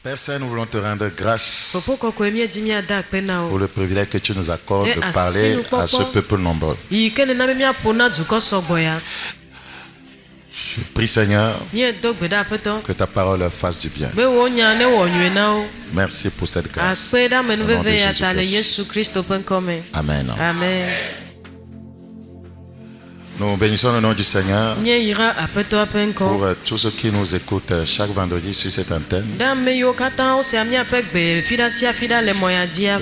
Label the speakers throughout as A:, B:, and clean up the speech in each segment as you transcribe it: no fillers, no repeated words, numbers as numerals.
A: Père Saint, nous voulons te rendre grâce
B: pour
A: le privilège que tu nous accordes de parler à ce peuple nombreux. Je prie, Seigneur, que ta parole leur fasse du bien. Merci pour cette grâce. Au nom de Jésus-Christ. Amen.
B: Amen.
A: Nous bénissons le nom du Seigneur pour tous ceux qui nous écoutent chaque vendredi sur cette antenne. Que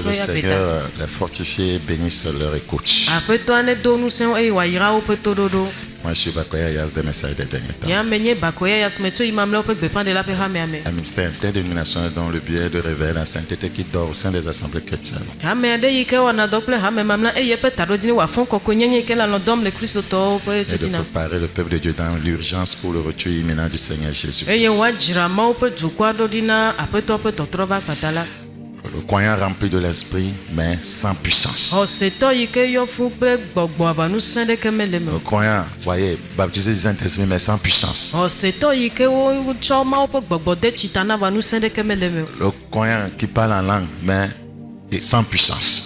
A: le Seigneur les fortifie et bénisse leur écoute. Moi, je suis Bakoya Yas des messages des derniers temps. Un ministère interdénominationnel dont le but est de révéler la sainteté qui dort au sein des assemblées chrétiennes. Et de préparer le peuple de Dieu dans l'urgence pour le retour imminent du Seigneur Jésus. Le croyant rempli de l'esprit, mais sans puissance. Le croyant, voyez, baptisé du Saint-Esprit, mais sans puissance. Le croyant qui parle en langue, mais sans puissance.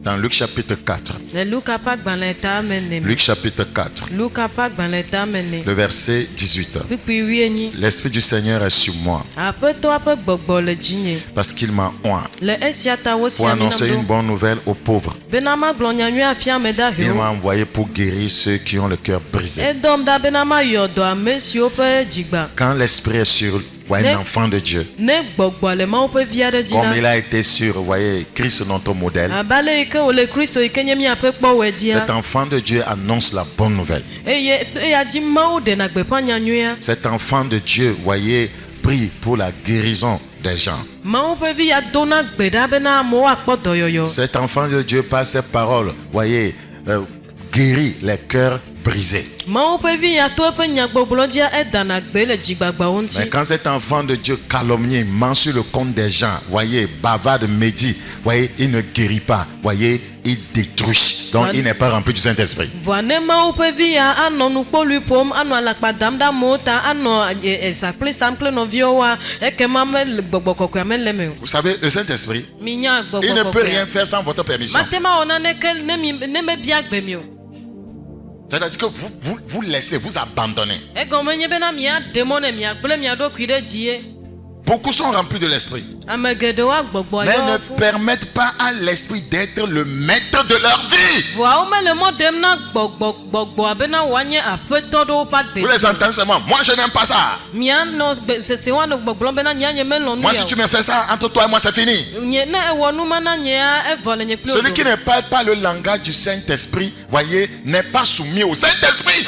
A: Dans Luc chapitre 4. Luc chapitre 4. Le verset 18. L'Esprit du Seigneur est sur moi, parce qu'il m'a oint pour annoncer une bonne nouvelle aux pauvres. Il m'a envoyé pour guérir ceux qui ont le cœur brisé. Quand l'Esprit est sur un enfant de Dieu, comme il a été sur, voyez, Christ notre modèle, cet enfant de Dieu annonce la bonne nouvelle. Cet enfant de Dieu, voyez, prie pour la guérison des gens. Cet enfant de Dieu, par ses paroles, voyez, guérit les cœurs brisés. Mais quand cet enfant de Dieu calomnie, ment sur le compte des gens, voyez, bavarde, médit, voyez, il ne guérit pas, voyez, il détruit. Donc il n'est pas rempli du Saint-Esprit. Vous savez, le Saint-Esprit, il ne peut rien faire sans votre permission. C'est-à-dire que vous laissez, vous abandonnez. Beaucoup sont remplis de l'esprit, mais ne permettent pas à l'esprit d'être le maître de leur vie. Vous les entendez seulement. Moi je n'aime pas ça. Moi si tu me fais ça, entre toi et moi c'est fini. Celui qui ne parle pas le langage du Saint-Esprit, voyez, n'est pas soumis au Saint-Esprit.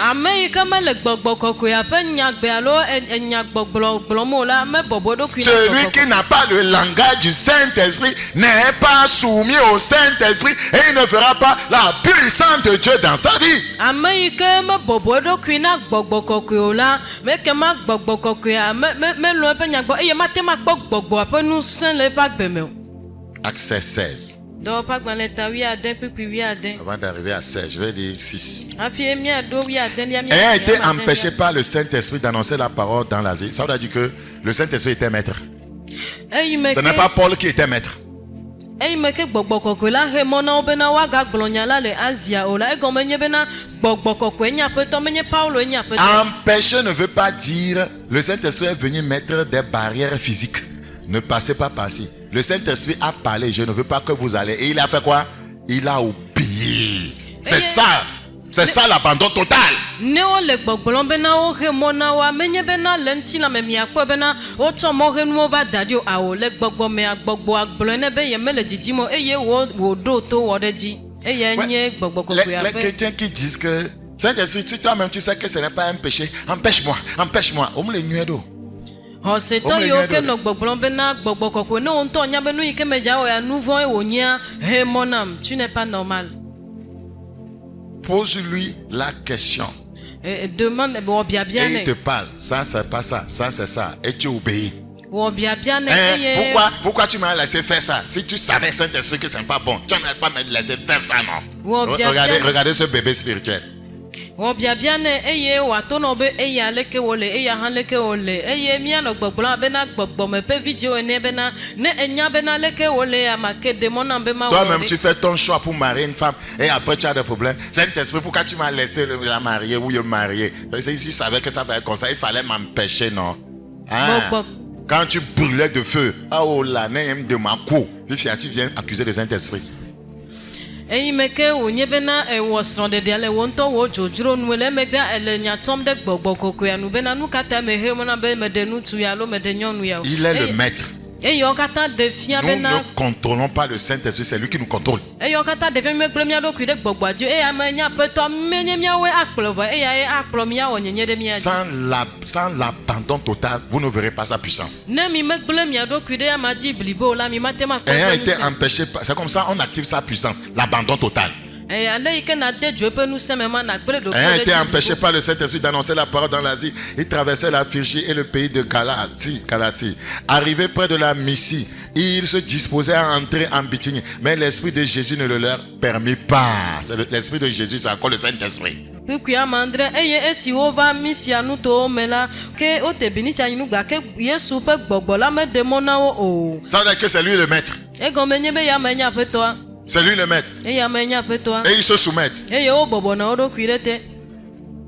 A: Celui qui n'a pas le langage du Saint-Esprit n'est pas soumis au Saint-Esprit et il ne verra pas la puissance de Dieu dans sa vie. Acte 16. Avant d'arriver à 16, je vais dire 6. Ayant été empêché par le Saint-Esprit d'annoncer la parole dans l'Asie, ça veut dire que le Saint-Esprit était maître. Ce n'est pas Paul qui était maître. Empêché ne veut pas dire le Saint-Esprit est venu mettre des barrières physiques. Ne passez pas par-ci. Le Saint-Esprit a parlé, je ne veux pas que vous allez. Et il a fait quoi? Il a obéi. C'est ça. C'est ça l'abandon total. Les chrétiens qui disent que Saint-Esprit, si toi-même tu sais que ce n'est pas un péché, empêche-moi, empêche-moi. On me le nuit d'eau. Pose-lui la question. Et il te parle. Ça, c'est pas ça. Ça, c'est ça. Et tu obéis. Pourquoi tu m'as laissé faire ça? Si tu savais, Saint-Esprit, que ce n'est pas bon, tu n'allais pas me laisser faire ça, non? Regardez ce bébé spirituel.
B: Obiabiane eye watono be eya leke wole eya han leke wole eye miano gbogbolo bena gbogbo me pe video ene bena ne enya bena leke wole ya makede mona be ma.
A: Toi-même tu fais ton choix pour marier une femme et après tu as des problèmes. Saint-Esprit, pourquoi tu m'as laissé la marier ou le marier? Si je savais que ça va être comme ça, il fallait m'empêcher, non? Hein? Quand tu brûlais de feu, oh là, de ma cour, tu viens accuser le Saint-Esprit.
B: Eyi meke wonye bena wosron de ale wonto wo jojuro nwele mega ele nyatom de gbogbo koko ya nu bena nu kata me he mona be me de nu tu ya lo me de nyonu ya.
A: Il est le maître.
B: Et yo kata de fia bena.
A: Nous ne contrôlons pas le Saint-Esprit, c'est lui qui nous contrôle.
B: Et yo kata de me glomia do kuide gbogbo adio e amanya peto menye mia we akplova e ya e akplomia wonyenye de mia.
A: Sans l'abandon total, vous ne verrez pas sa puissance.
B: Ne mi me glomia do kuide ya maji blibo la mi matema ko.
A: Ayant été empêché, c'est comme ça on active sa puissance, l'abandon total.
B: Ayant été
A: empêché par le Saint-Esprit d'annoncer la parole dans l'Asie, il traversait la Phrygie et le pays de Galatie. Arrivé près de la Mysie, il se disposait à entrer en Bithynie, mais l'Esprit de Jésus ne le leur permit pas. C'est l'Esprit de Jésus, c'est encore le Saint-Esprit. Ça veut dire que c'est lui le maître. C'est lui le maître. Et il se soumet.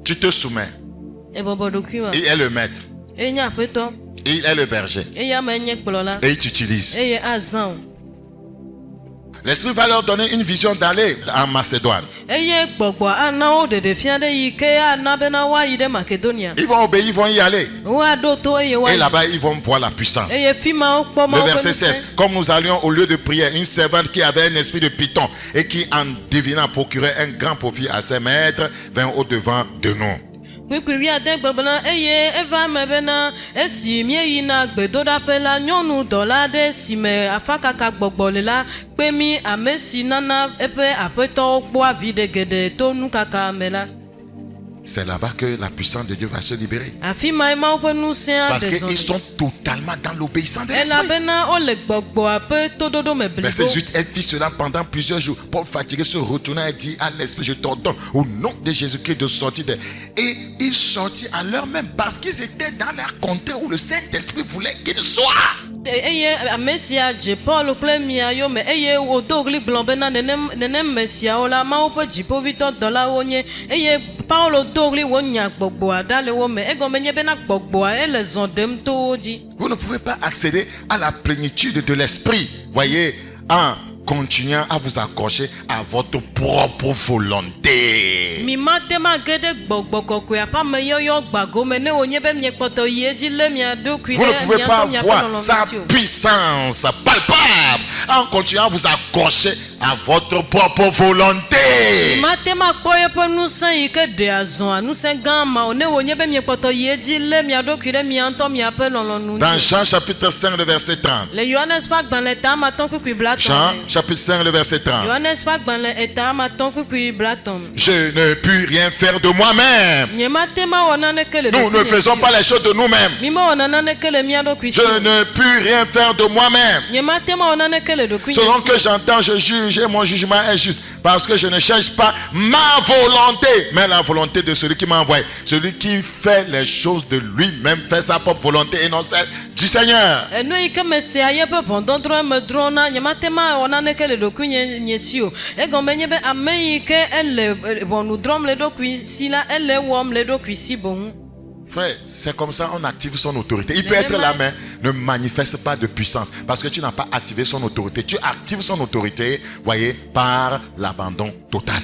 A: Tu te soumets. Il est le maître. Il est le berger. Et il t'utilise. L'Esprit va leur donner une vision d'aller en Macédoine. Ils vont obéir, ils vont y aller. Et là-bas, ils vont voir la puissance. Le verset 16. Comme nous allions au lieu de prière, une servante qui avait un esprit de python et qui, en devinant, procurait un grand profit à ses maîtres, vint au-devant de nous.
B: Oui, Eva mebena esi mieyina gbedoda pela nyonu dolade sime afakaka gbogbolela pemi amesi nana epe apeto boa vide gede tonu kaka mela.
A: C'est là-bas que la puissance de Dieu va se libérer.
B: Parce
A: qu'ils sont totalement dans l'obéissance de l'Esprit. Verset 8, elle fit cela pendant plusieurs jours. Paul fatigué se retourna et dit à l'Esprit, je t'ordonne au nom de Jésus-Christ de sortir de... Et ils sortirent à l'heure même parce qu'ils étaient dans leur contrée où le Saint-Esprit voulait qu'ils soient. Paul vous ne pouvez pas accéder à la plénitude de l'esprit, voyez, en continuant à vous accrocher à votre propre volonté. Vous ne pouvez pas voir sa puissance palpable en continuant à vous accrocher à votre propre volonté. Dans Jean chapitre 5 le verset 30. Jean chapitre 5 le verset 30. Je ne puis rien faire de moi-même. Nous ne faisons pas les choses de nous-mêmes. Je ne puis rien faire de moi-même. Selon que j'entends, je juge et mon jugement est juste. Parce que je ne cherche pas ma volonté, mais la volonté de celui qui m'a envoyé. Celui qui fait les choses de lui-même fait sa propre volonté et non celle du Seigneur. Frère, c'est comme ça on active son autorité. Il peut être là, mais ne manifeste pas de puissance parce que tu n'as pas activé son autorité. Tu actives son autorité, voyez, par l'abandon total.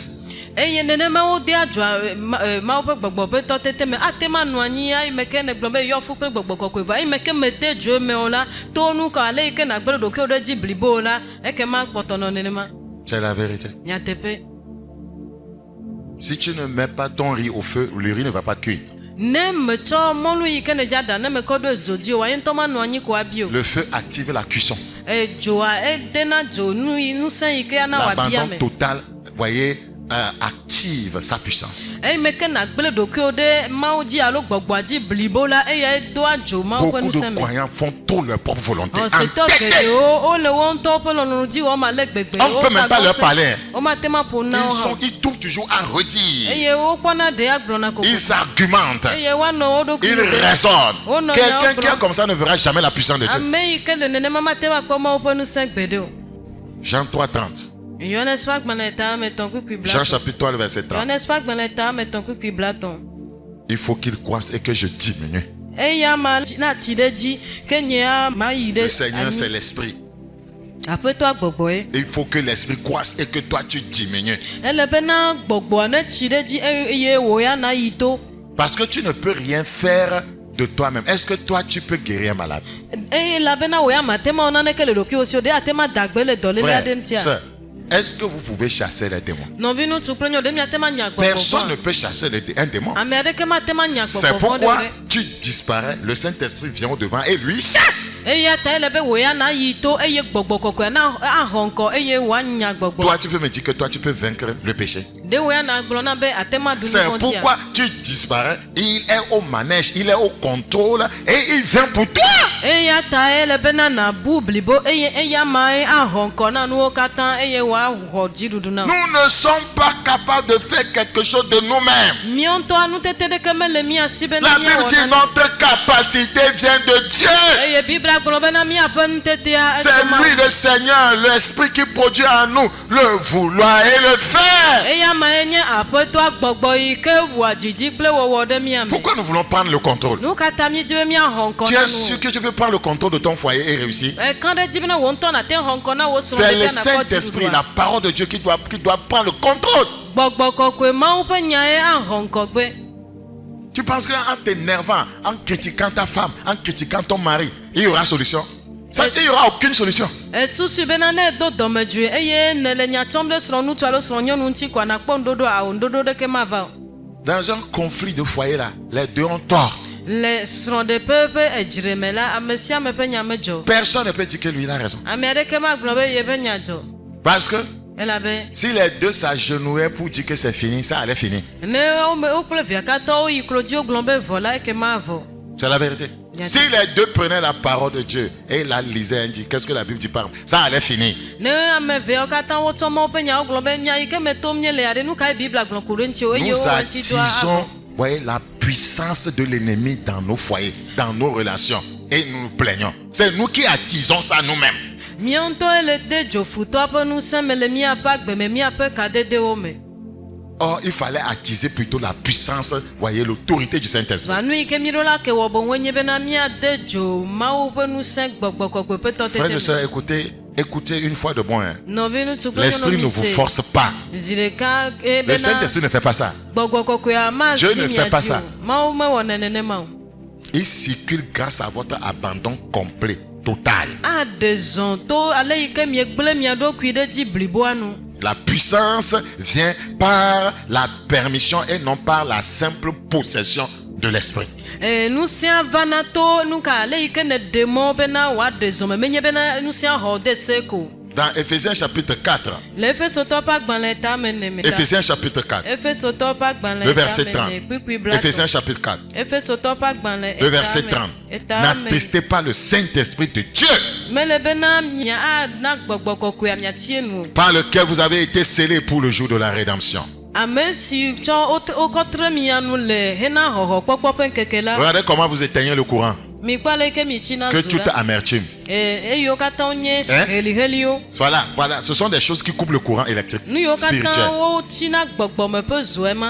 A: C'est la vérité. Si tu ne mets pas ton riz au feu, le riz ne va pas cuire. Le feu active la cuisson. L'abandon total, voyez, active sa puissance.
B: Beaucoup
A: de croyants font tout leur propre volonté. On ne peut même pas leur parler. Ils trouvent toujours à redire. Ils argumentent. Ils raisonnent. Quelqu'un qui est comme ça ne verra jamais la puissance de Dieu. Jean 3:30. Jean chapitre 3, verset 30. Il faut qu'il croisse et que je diminue. Le Seigneur, c'est l'esprit. Il faut que l'esprit croisse et que toi tu diminues. Parce que tu ne peux rien faire de toi-même. Est-ce que toi tu peux guérir un malade? Frère, sœur, est-ce que vous pouvez chasser les démons? Personne ne peut chasser un démon. C'est pourquoi tu disparais, le Saint-Esprit vient au devant et lui chasse. Toi, tu peux me dire que toi, tu peux vaincre le péché. C'est pourquoi tu disparais. Il est au manège, il est au contrôle et il vient pour toi. Nous ne sommes pas capables de faire quelque chose de nous-mêmes. La Bible dit notre capacité vient de Dieu. C'est lui le Seigneur, l'Esprit qui produit en nous le vouloir et le faire. Pourquoi nous voulons prendre le contrôle? Tu es sûr que tu peux prendre le contrôle de ton foyer et réussir? C'est le Saint-Esprit, la parole de Dieu qui doit prendre le contrôle. Tu penses qu'en t'énervant, en critiquant ta femme, en critiquant ton mari, il y aura solution? Ça, il n'y aura aucune solution. Dans un conflit de foyer là, les deux ont tort. Personne ne peut dire que lui il a raison. Parce que si les deux s'agenouillaient pour dire que c'est fini, ça allait finir. C'est la vérité. Si les deux prenaient la parole de Dieu et la lisaient, dit qu'est-ce que la Bible dit par ça allait finir. Nous attisons, voyez, la puissance de l'ennemi dans nos foyers, dans nos relations, et nous nous plaignons. C'est nous qui attisons ça nous-mêmes. Or, il fallait attiser plutôt la puissance, voyez, l'autorité du Saint-Esprit. Frères et sœurs, écoutez une fois de bon. Hein. L'Esprit ne vous force pas. Le Saint-Esprit ne fait pas ça. Dieu ne fait pas ça. Il circule grâce à votre abandon complet, total. La puissance vient par la permission et non par la simple possession de l'esprit. Dans Ephésiens chapitre 4. Ephésiens chapitre 4. Le verset 30. Ephésiens chapitre 4. Le verset 30. N'attestez pas le Saint-Esprit de Dieu, par lequel vous avez été scellés pour le jour de la rédemption. Regardez comment vous éteignez le courant. Que toute amertume. Voilà, ce sont des choses qui coupent le courant électrique spirituel.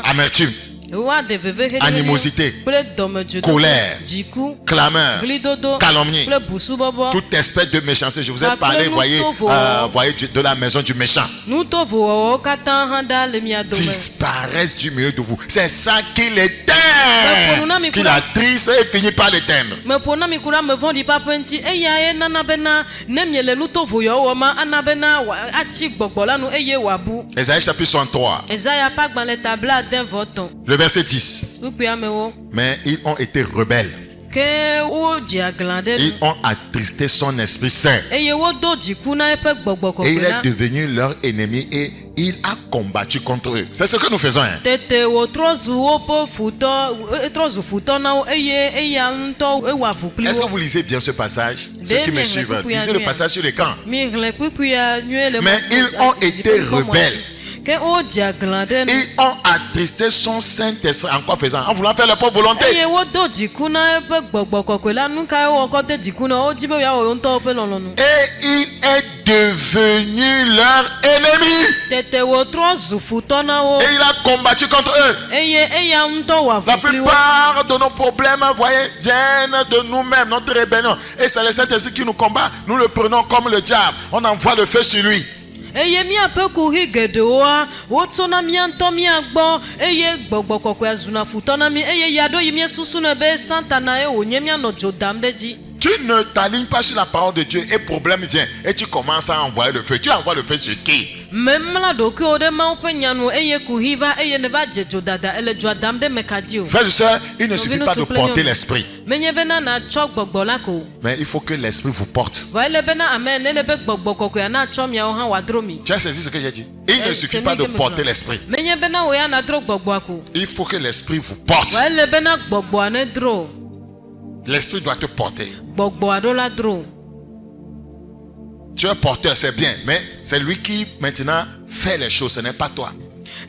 A: Amertume, animosité, colère, clameur, calomnie, toute espèce de méchanceté. Je vous ai parlé, voyez, de la maison du méchant. Disparaissent du milieu de vous. C'est ça qui l'éteint, qui la triste et finit par l'éteindre. Ésaïe chapitre 63. Le verset 10. Mais ils ont été rebelles.
B: ke wo dzi agla ɖe
A: Ils
B: nu
A: ont attristé son Esprit Saint.
B: eye wodo dziku na eƒe gbɔgbɔ
A: Et
B: kɔkɔe
A: il
B: la
A: est devenu leur ennemi et il a combattu contre eux. C'est ce que nous faisons. Hein.
B: tete wòtrɔ zu woƒe futɔ etrɔ zu futɔ na wo eye eya ŋutɔ ewɔ avu kpli
A: Est-ce que
B: wo
A: vous lisez bien ce passage? Ceux qui me suivent, lisez le passage sur l'écran.
B: mi xlẽ kpikpuia nyuie le
A: Mais ils ont été rebelles.
B: ke wo dzi agla ɖe nu
A: Ils ont attristé son Saint-Esprit en quoi faisant? En voulant faire leur propre volonté.
B: eye wodo dziku na eƒe gbɔgbɔ kɔkɔe la nu ka ewɔ kɔ de dziku na wodzi be yeawɔ wo ŋutɔ ƒe lɔlɔ̃nu
A: Et il est devenu leur ennemi.
B: tete wòtrɔ zu futɔ na wo
A: Et il a combattu contre eux.
B: eye eya ŋutɔ wɔ avu
A: La
B: kpli wo
A: plupart de nos problèmes, voyez, viennent de nous-mêmes, notre rébellion. Et c'est le Saint-Esprit qui nous combat. Nous le prenons comme le diable. On envoie le feu sur lui.
B: eye míaƒe kuhi geɖewoa wotsona mía ŋutɔ mía gbɔ eye gbɔgbɔ kɔkɔe zuna futɔ na mí eye ya ɖo yi mía susu ne be satana ye wònye míanɔ dzo dam ɖe dzi
A: Tu ne t'alignes pas sur la parole de Dieu et problème vient et tu commences à envoyer le feu. Tu envoies le feu sur qui?
B: memla ɖokuiwo ɖe mawo ƒe nya nu eye kuhi va eye ne va dze dzodada ele dzoa dam ɖe me ka dzi o
A: Frères et sœurs, il ne suffit pas de porter l'esprit.
B: menye bena natsɔ gbɔgbɔ la ko
A: Mais il faut que l'esprit vous porte.
B: va ele bena ame ne le be gbɔgbɔ kɔkɔea natsɔ miawo hã wòadro mi
A: Tu as saisi ce que j'ai dit? Il ne suffit pas de porter l'esprit.
B: menye bena wò ya nadro gbɔgbɔa ko
A: Il faut que l'esprit vous porte.
B: va ele bena gbɔgbɔa ne dro
A: L'esprit doit te porter.
B: gbɔgbɔa ɖo la dro
A: Tu es porteur, c'est bien. Mais c'est lui qui maintenant fait les choses. Ce n'est pas toi.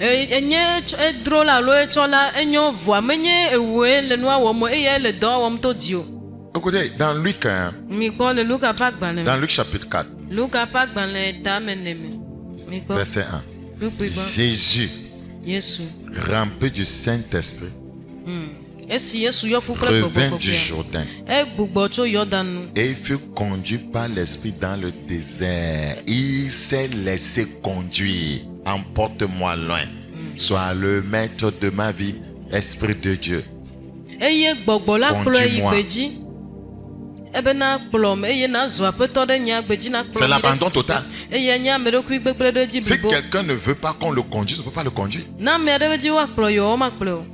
B: enye edro la alo etsɔ la enyo vɔa menye ewoe le nua wɔm eye ele dɔ wɔm to dzi o
A: Écoutez, dans Luc,
B: mi kpɔ le luka ƒe agbalẽ
A: dans
B: me
A: Luc chapitre 4,
B: luka ƒe agbalẽ ta me ne me mi kpɔ
A: verset 1,
B: kpikpui gbɔ
A: Jésus,
B: yesu
A: rempli du Saint-Esprit,
B: esi yesu yɔ fu kple
A: revint
B: gbɔgbɔ
A: du
B: kɔkɔea
A: Jourdain
B: egbugbɔ tso yɔdan nu
A: et il fut conduit par l'Esprit dans le désert. Il s'est laissé conduire. Emporte-moi loin. Sois le maître de ma vie, Esprit de Dieu.
B: eye gbɔgbɔ la kplɔe yi
A: Conduis-moi.
B: gbedzi ebena kplɔm eye nazu aƒetɔ ɖe nye agbedzi na
A: C'est
B: kplɔm
A: l'abandon total.
B: eye nye ame ɖokui gbegblẽ ɖe dzi
A: Si
B: blibo
A: quelqu'un ne veut pas qu'on le conduise, on ne peut pas le conduire.
B: na ame aɖe be dzi woakplɔ yewo makplɔe o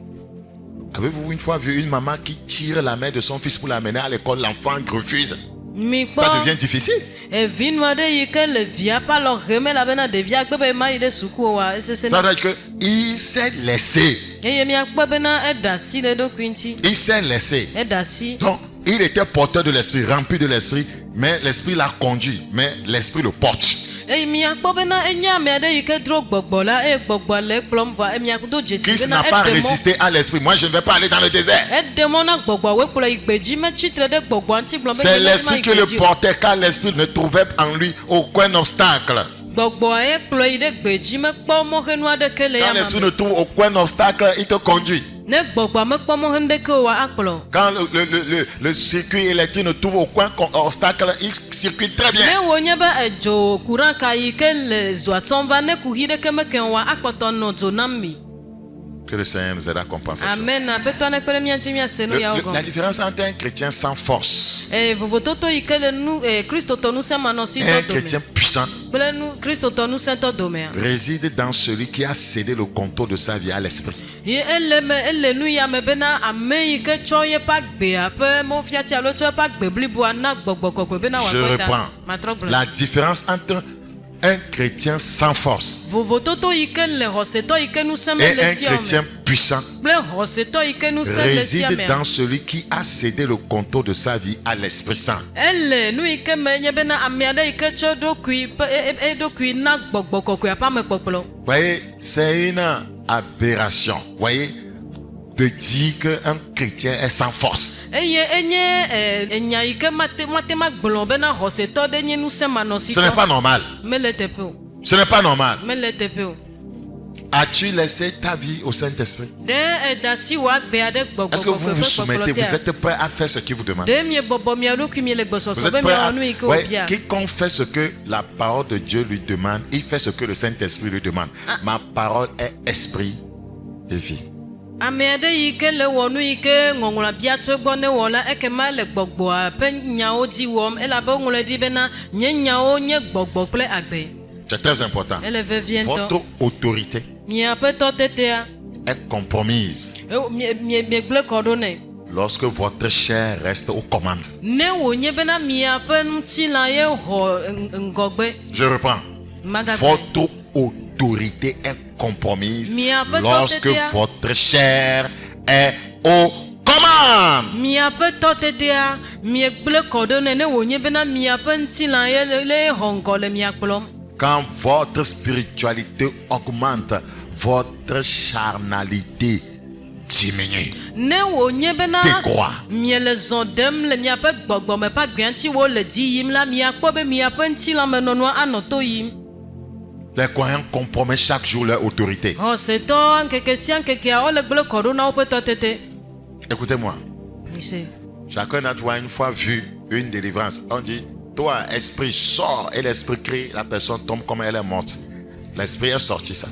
A: Avez-vous une fois vu une maman qui tire la main de son fils pour l'amener à l'école, l'enfant refuse?
B: mi
A: Ça
B: kpɔ
A: devient difficile.
B: evinu aɖe yi ke le via ƒe alɔ hem elabena ɖevia gbe be ma yi ɖe suku oa esese
A: Ça
B: na
A: veut dire qu'il s'est laissé.
B: eye miakpɔ bena eɖe asi le eɖokui ŋuti
A: Il s'est laissé.
B: eɖe asi
A: Donc, il était porteur de l'esprit, rempli de l'esprit, mais l'esprit l'a conduit, mais l'esprit le porte.
B: eye miakpɔ bena enye ame aɖe yi ke dro gbɔgbɔ la eye gbɔgbɔ le ekplɔm vɔ miakudo dzesi
A: Christ
B: bena
A: n'a pas
B: eɖe mɔ
A: résisté à l'esprit. Moi, je ne vais pas aller dans le désert.
B: eɖe mɔ na gbɔgbɔawoe kplɔ yi gbedzi metsitre ɖe gbɔgbɔa ŋuti gblɔ be
A: C'est
B: nye mema
A: l'esprit
B: yi
A: qui le
B: gbedzi o.
A: portait car l'esprit ne trouvait en lui aucun obstacle.
B: gbɔgbɔa ye kplɔ yi ɖe gbedzi mekpɔ mɔhenu aɖeke le
A: Quand
B: ya
A: l'esprit
B: me
A: ne trouve aucun obstacle, il te conduit.
B: ne gbɔgbɔa mekpɔ mɔhenu ɖeke o wa akplɔ
A: Quand le circuit électrique ne trouve aucun obstacle, il circuite très bien.
B: ne wònye be edzo kuran ka yi ke le zoa tsɔm va ne kuhi ɖeke meke o wa akpɔtɔ nɔ dzo nam mi
A: Que le Seigneur nous aide à comprendre ça.
B: amen aƒetɔ ne kpe ɖe mía ŋuti míase nu yawo
A: La
B: gɔme
A: différence entre un chrétien sans force
B: vovototo yi ke le nu kristotɔ
A: et un
B: nusẽmanɔsitɔ dome
A: chrétien puissant
B: kple nu kristotɔ nusẽtɔ domea
A: réside dans celui qui a cédé le contrôle de sa vie à l'esprit.
B: ye ele nu ya me bena ame yi ke tsɔ yeƒe agbea ƒe mɔfiati alo tsɔ yeƒe agbe bliboa na gbɔgbɔ kɔkɔe bena
A: Je
B: wòakpɔe ta
A: reprends.
B: matrɔ gblɔ
A: La différence entre un chrétien sans force
B: vovototo yi ke le xɔsetɔ yi ke nusẽ me
A: et
B: le
A: un
B: sia me
A: chrétien puissant
B: kple xɔsetɔ yi ke nusẽ le sia
A: réside
B: mea
A: dans celui qui a cédé le contrôle de sa vie à l'Esprit Saint.
B: ele nu yi ke me nye bena ame aɖe yi ke tsɔ eɖokui na gbɔgbɔ kɔkɔe ƒe amekpɔkplɔ
A: Voyez, c'est une aberration. Voyez, de dire qu'un chrétien est sans force.
B: eye enye enya yi ke mate ma gblɔ bena xɔsetɔ ɖe nye
A: Ce n'est
B: nusẽmanɔsitɔ
A: pas normal.
B: mele teƒe o
A: Ce n'est pas normal.
B: mele teƒe o
A: As-tu laissé ta vie au Saint-Esprit?
B: ɖe eɖe asi wò agbea ɖe gbɔgbɔ
A: Est-ce que vous
B: kɔkɔe
A: vous
B: ƒe
A: soumettez,
B: kpɔkplɔ
A: vous
B: tea
A: êtes prêt à faire ce qu'il vous demande?
B: ɖe miebɔbɔ mia ɖokui mi le
A: Vous
B: gbɔsɔsɔ
A: êtes
B: be
A: prêt
B: miawɔ nu yi ke
A: Ouais,
B: wòbia
A: quiconque fait ce que la parole de Dieu lui demande, il fait ce que le Saint-Esprit lui demande. Ma parole est esprit et vie.
B: ame aɖe yi ke le wɔ nu yi ke ŋɔŋlɔ bia tso egbɔ ne wɔ la ekema le gbɔgbɔa ƒe nyawo dzi wɔm elabe woŋlɔe ɖi bena nye nyawo nye gbɔgbɔ kple agbe
A: C'est très important.
B: ele vevie ŋutɔ
A: Votre autorité
B: miaƒetɔ tetea
A: est compromise.
B: miegble kɔ ɖo nɛ
A: lorsque votre chair reste aux commandes.
B: ne wònye bena miaƒe ŋutilã ye xɔ ŋgɔgbe.
A: Je reprends.
B: Magagbe.
A: Votre autorité est compromise
B: Miaƒe
A: lorsque
B: tɔtetea-
A: votre chair est aux commandes.
B: miaƒe tɔtetea miegble kɔ ɖe ne wònye bena miaƒe ŋutilã ye le xɔ ŋgɔ le mia kplɔm.
A: Quand votre spiritualité augmente, votre charnalité diminue.
B: Ne wònye bena
A: Décroît.
B: miele zɔ ɖem le miaƒe gbɔgbɔme ƒe agbea ŋuti wo le dzi yim la miakpɔ be miaƒe ŋutilãmenɔnɔa anɔ to yim.
A: Les croyants compromettent chaque jour leur autorité.
B: Xɔsetɔ ŋkeke sia ŋkekea wole gble kɔ ɖo na woƒe tɔtete.
A: Écoutez-moi.
B: Mise.
A: Chacun d'entre vous a une fois vu une délivrance. On dit, toi, esprit, sors. Et l'esprit crie, la personne tombe comme elle est morte. L'esprit est sorti ça.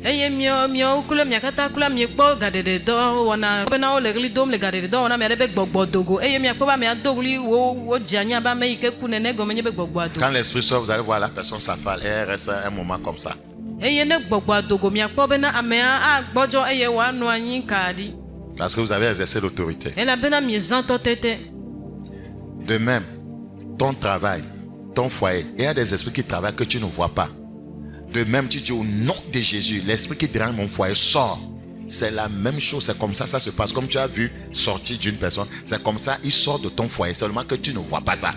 B: Eye miawo kple mia katã kple miekpɔ gaɖeɖe dɔ wɔna bena wole ɣli dom le gaɖeɖe dɔ wɔna mia ɖe be gbɔgbɔ dogo eye miakpɔ be amea do ɣli wo dze anyi abe ame yi ke ku nene gɔme nye be gbɔgbɔa do.
A: Quand l'esprit sort, vous allez voir la personne s'affale et elle reste un moment comme ça.
B: Eye ne gbɔgbɔa dogo miakpɔ bena amea agbɔdzɔ eye wòanɔ anyi kaɖi.
A: Parce que vous avez exercé l'autorité.
B: Elabena miezã tɔtete.
A: De même, ton travail, ton foyer, il y a des esprits qui travaillent que tu ne vois pas. De même, tu dis au nom de Jésus, l'esprit qui dérange mon foyer sort. C'est la même chose, c'est comme ça se passe. Comme tu as vu sortir d'une personne, c'est comme ça, il sort de ton foyer. Seulement que tu ne vois pas ça.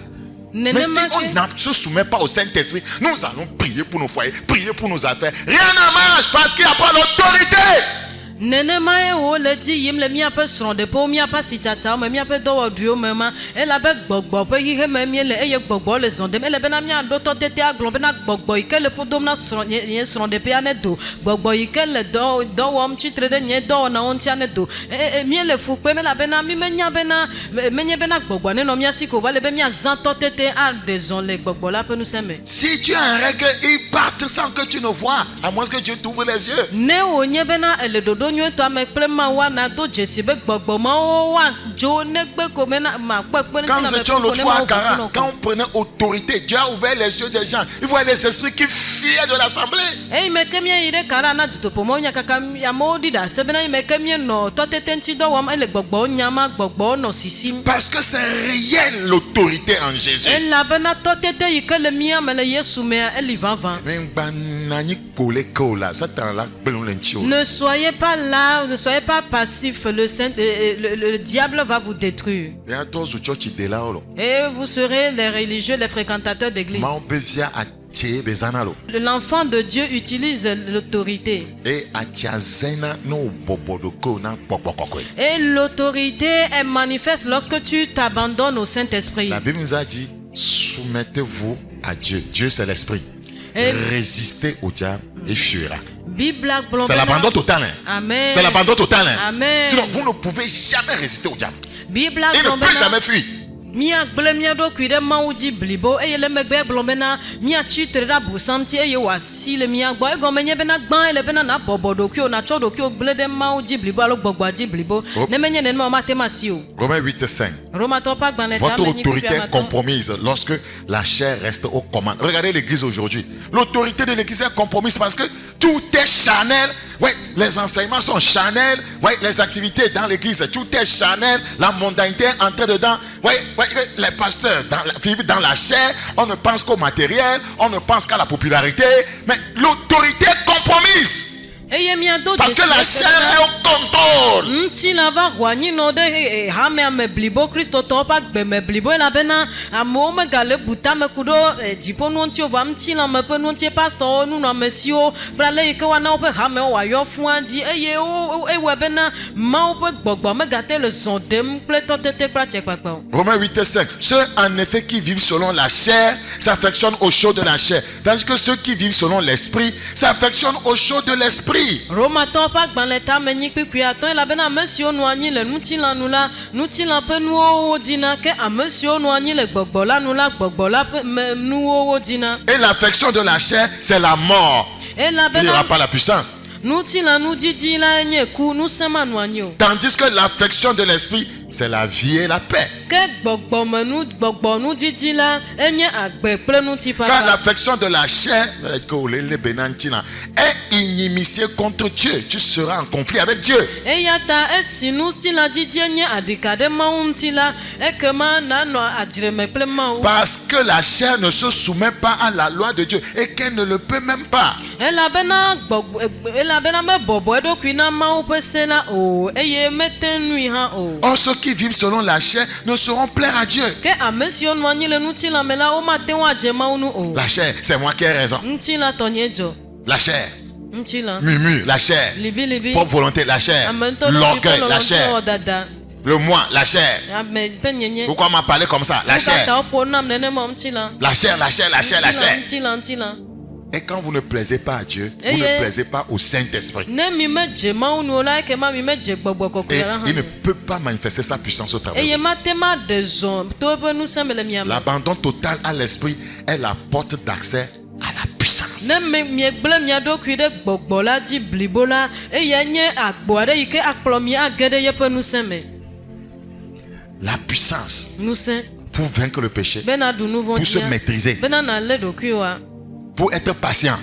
A: Mais si on ne se soumet pas au Saint-Esprit, nous allons prier pour nos foyers, prier pour nos affaires. Rien ne marche parce qu'il n'y a pas l'autorité.
B: Nenema ye wole dzi yim le miaƒe srɔ̃ɖeƒewo miaƒe asitatawo me miaƒe dɔwɔɖuiwo me ma elabe gbɔgbɔ ƒe xixe me miele eye gbɔgbɔ le zɔ ɖem ele bena miaɖo tɔtete agblɔ bena gbɔgbɔ yi ke le ƒodom na nye srɔ̃ɖeƒea ne do gbɔgbɔ yi ke le dɔ wɔm tsitre ɖe nye dɔwɔnawo ŋutia ne do miele fu kpe elabena mi menya bena menye bena gbɔgbɔ nenɔ mia si ko va le be miazã tɔtete aɖe zɔ le gbɔgbɔ la ƒe ŋusẽ me.
A: Si tu as un règle, ils partent sans que tu ne vois, à moins que Dieu t'ouvre les yeux.
B: Ne wònye bena ele ɖoɖo nyuietɔ ame kple mawo ana do dzesi be gbɔgbɔ mawo woadzo negbe ko mena makpɔ kpe
A: Quand nous étions l'autre fois à Cara, quand on prenait autorité, Dieu a ouvert les yeux des gens. Il voyait les esprits qui fuyaient de l'assemblée.
B: eyi me ke miayi ɖe Kara na dutoƒo nya kaka amewo ɖi ɖe ase bena eyi me ke mienɔ tɔtete ŋuti dɔ wɔm ele gbɔgbɔwo nyama gbɔgbɔwo nɔ sisim.
A: Parce que c'est réel l'autorité en Jésus.
B: Elabena tɔtete yi ke le mia me le Yesu mea eli vavã. Ne soyez pas là, ne soyez pas passif, le diable va vous détruire. Et vous serez les religieux, les fréquentateurs d'église. L'enfant de Dieu utilise l'autorité. Et l'autorité est manifeste lorsque tu t'abandonnes au Saint-Esprit.
A: La Bible nous a dit, soumettez-vous à Dieu. Dieu c'est l'esprit. Résistez au diable et fuira. C'est l'abandon total.
B: Amen.
A: C'est l'abandon total.
B: Amen.
A: Sinon, vous ne pouvez jamais résister au diable. Il
B: Bible
A: ne peut jamais fuir.
B: Mia gble mia ɖokui ɖe Mawu dzi blibo eye le megbe gblɔ bena mia tsitre ɖe abosam ŋuti eye wòasi le mia gbɔ egɔme nye bena gbã ele bena nabɔbɔ ɖokuiwo natsɔ ɖokuiwo gble ɖe Mawu dzi blibo alo gbɔgbɔa dzi blibo ne menye nenema mate ma si o.
A: Romains 8:5.
B: Romatɔwo ƒe agbalẽ
A: Votre
B: tame nyi
A: autorité
B: kufi
A: est
B: amatɔ.
A: compromise lorsque la chair reste aux commandes. Regardez l'église aujourd'hui. L'autorité de l'église est compromise parce que tout est charnel. Ouais, les enseignements sont charnels. Ouais, les activités dans l'église, tout est charnel. La mondanité est entrée dedans. Ouais, les pasteurs vivent dans la chair. On ne pense qu'au matériel. On ne pense qu'à la popularité. Mais l'autorité est compromise. Parce que la chair est au contrôle.
B: Ŋuti la va xɔ anyi nɔ ɖe hamea me blibo kristotɔwo ƒe agbe me blibo elabena amewo megale bu tame ku ɖo dziƒonu ŋuti o va ŋutilã me ƒe nu ŋuti pastɔwo nunɔamesiwo kple ale yi ke woana woƒe hamewo wòayɔ fũa dzi eye ewɔe bena Mawu ƒe gbɔgbɔ megate le zɔ ɖem kple tɔtete kple atsekpakpa o.
A: Romains 8:5. Ceux en effet qui vivent selon la chair s'affectionnent aux choses de la chair, tandis que ceux qui vivent selon l'esprit s'affectionnent aux choses de l'esprit.
B: Romatɔwo ƒe agbalẽ tame nyi kpikpui atɔ̃ elabena ame siwo nɔ anyi le ŋutilã nu la ŋutilã ƒe nuwo wo dzina ke ame siwo nɔ anyi le gbɔgbɔ la nu la gbɔgbɔ la ƒe nuwo wo dzina.
A: Et l'affection de la chair, c'est la mort. Il n'y
B: Elabena
A: aura pas la puissance.
B: Nutila nudidi la enye ku nusema nuanyo.
A: Tandis que l'affection de l'esprit, c'est la vie et la paix.
B: Ke gbogbo menu gbogbo nudidi la enye agbe ple nutifata.
A: Quand l'affection de la chair, c'est-à-dire que les bénantina, est inimitié contre Dieu, tu seras en conflit avec Dieu.
B: Eyata esinu stila didi enye adikade mauntila ekema na no ajreme ple mau.
A: Parce que la chair ne se soumet pas à la loi de Dieu et qu'elle ne le peut même pas.
B: Ela bena me bobo edo kwina mau pesela o eye metenui ha o.
A: Or ceux qui vivent selon la chair ne sauront plaire à Dieu.
B: Ke amesion wanyi le nutila mela o matenwa jema unu o.
A: La chair, c'est moi qui ai raison.
B: Ntila tonyejo.
A: La chair,
B: Ntila.
A: murmure, la chair,
B: Libi.
A: propre volonté, la chair, l'orgueil, la chair, le moi, la chair. Pourquoi on m'a parlé comme ça? La chair. La chair, la chair, la chair, la chair. Et quand vous ne plaisez pas à Dieu, vous ne plaisez pas au Saint-Esprit. Et il ne peut pas manifester sa puissance au travail. L'abandon total à l'esprit est la porte d'accès à la puissance. La puissance pour vaincre le péché, pour se maîtriser, pour être patient,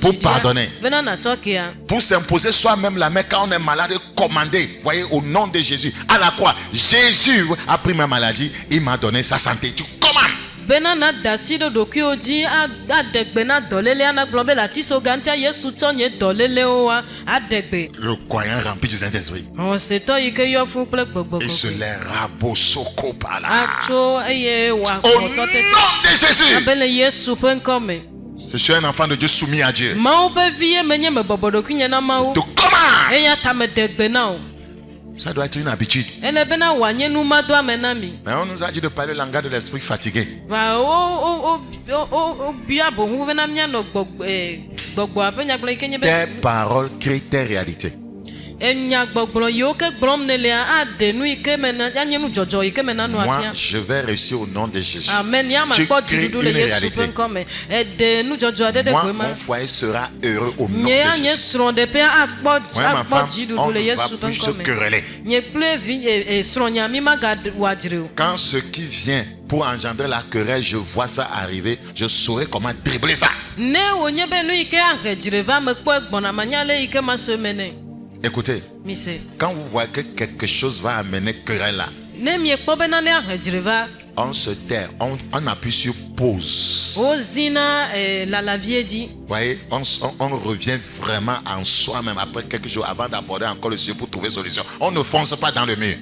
A: pour pardonner, pour s'imposer soi-même la main quand on est malade, commander, voyez, au nom de Jésus, à la croix. Jésus a pris ma maladie, il m'a donné sa santé. Tu commandes. Le croyant rempli du Saint-Esprit. Il se lève rabosoko par là. Au nom de Jésus. Je suis un enfant de Dieu soumis à Dieu. Tu commandes. Ça doit être une habitude. Mais on nous a dit de parler le langage de l'esprit fatigué. Tes paroles créent tes réalités. Moi, je vais réussir au nom de Jésus. Tu crées une réalité. Moi, mon foyer sera heureux au nom de Jésus. Moi, ma femme, on ne va plus se quereller. Quand ce qui vient pour engendrer la querelle, je vois ça arriver, je saurai comment dribbler ça. Écoutez, quand vous voyez que quelque chose va amener querelle là, on se terre, on appuie sur pause. Vous voyez, on revient vraiment en soi-même après quelques jours avant d'aborder encore le sujet pour trouver solution. On ne fonce pas dans le mur.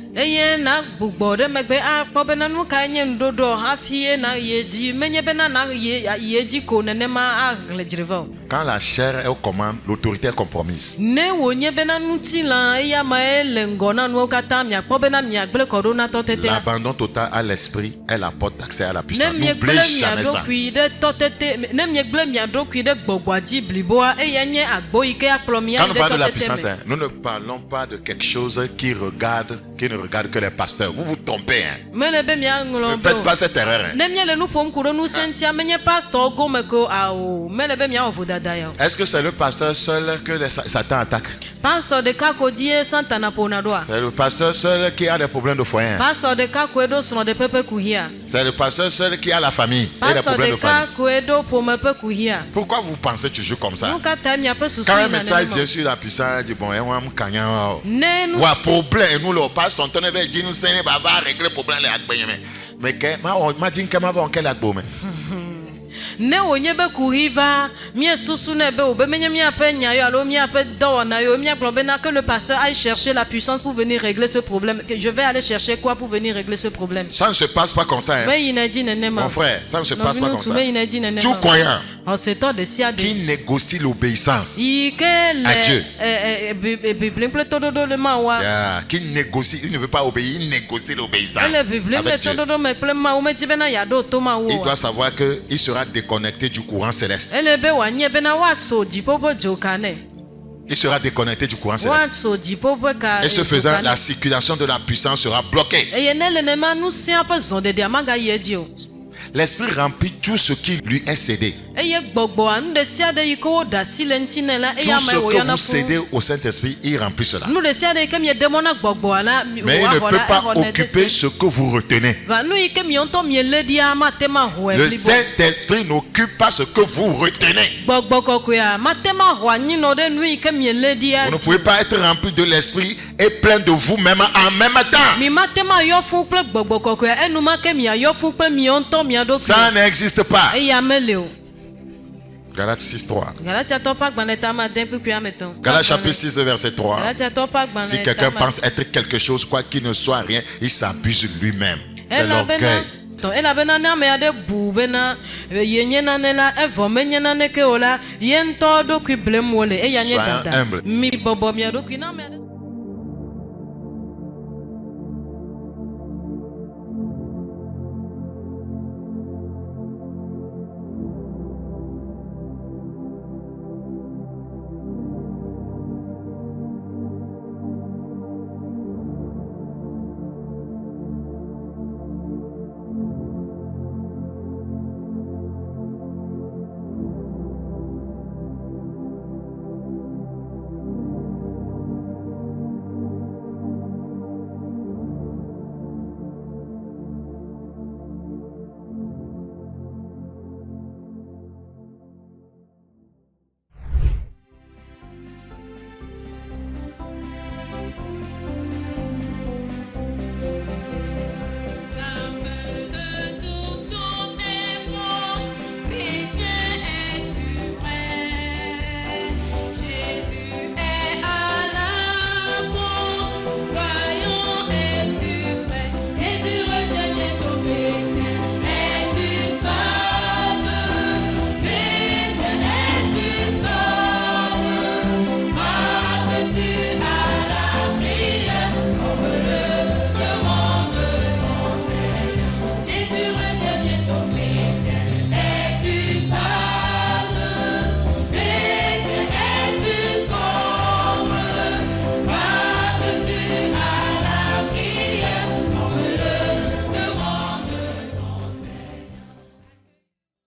A: Quand la chair est aux commandes, l'autorité est compromise. L'abandon total à l'esprit est la porte d'accès à la puissance. N'oubliez jamais ça. Quand on parle de la puissance, nous ne parlons pas de quelque chose qui ne regarde que les pasteurs. Vous vous trompez. Ne faites pas cette erreur. Est-ce que c'est le pasteur seul que Satan attaque? C'est le pasteur seul qui a des problèmes de foyer. C'est le pasteur seul qui a la famille et des problèmes de famille. Pourquoi vous pensez toujours comme ça? Quand un message vient sur la puissance, dit bon, on va problème. Et nous, le pasteur, on va dire nous sommes régler le problème. Mais m'a dit que on quel agbo.
B: Ne onyebe kuhiva mie susu nebe obemenye mia pe nyayo alo mia pe dawana yo mia globena que le pasteur aille chercher la puissance pour venir régler ce problème. Je vais aller chercher quoi pour venir régler ce problème?
A: Ça ne se passe pas comme ça. Hein. Mon frère, ça ne se passe pas comme ça. Tout croyant qui négocie l'obéissance à Dieu. Qui négocie, il ne veut pas obéir, il négocie l'obéissance avec Dieu. Il doit savoir qu'il sera déconnecté du courant céleste. Il sera déconnecté du courant céleste. Et ce faisant, la circulation de la puissance sera bloquée. l'esprit remplit tout ce qui lui est cédé.
B: eye gbɔgbɔa nu ɖe sia ɖe yi ke woɖe asi le ŋuti nɛ la
A: Tout
B: eya
A: ce
B: me
A: que
B: wòyɔna
A: vous
B: fún
A: cédez au Saint-Esprit, il remplit cela.
B: nu ɖe sia ɖe yi ke miede mɔ na gbɔgbɔa la
A: Mais il ne peut pas occuper ce que vous retenez.
B: va nu yi ke miɔ ŋutɔ miele ɖia mate ma hoe
A: Le
B: blibo
A: Saint-Esprit n'occupe pas ce que vous retenez.
B: gbɔgbɔ kɔkɔea mate ma ho anyinɔ ɖe nu yi ke miele ɖia
A: Vous ne pouvez pas être rempli de l'Esprit et plein de vous-même en même temps.
B: mi mate ma yɔ fún kple gbɔgbɔ kɔkɔea enuma ke miayɔ fún kple miɔ ŋutɔ mia
A: Ça
B: ɖokui
A: n'existe pas.
B: eya mele o.
A: Galates 6.3.
B: Galatiatɔ ƒe agbalẽ tame ade kpukpui ame etɔ̃.
A: Galates chapitre 6, verset 3.
B: Galatiatɔ ƒe agbalẽ
A: Si quelqu'un
B: tame-
A: pense être quelque chose, quoi qu'il ne soit rien, il s'abuse lui-même. C'est
B: elabena
A: l'orgueil.
B: elabena ne ame aɖe bu bena ye nye nane la evɔ menye naneke o la ye ŋutɔ ɖokui blem wole eya nye
A: Soyons
B: dada
A: humble.
B: mi bɔbɔ mia ɖokui na ame aɖe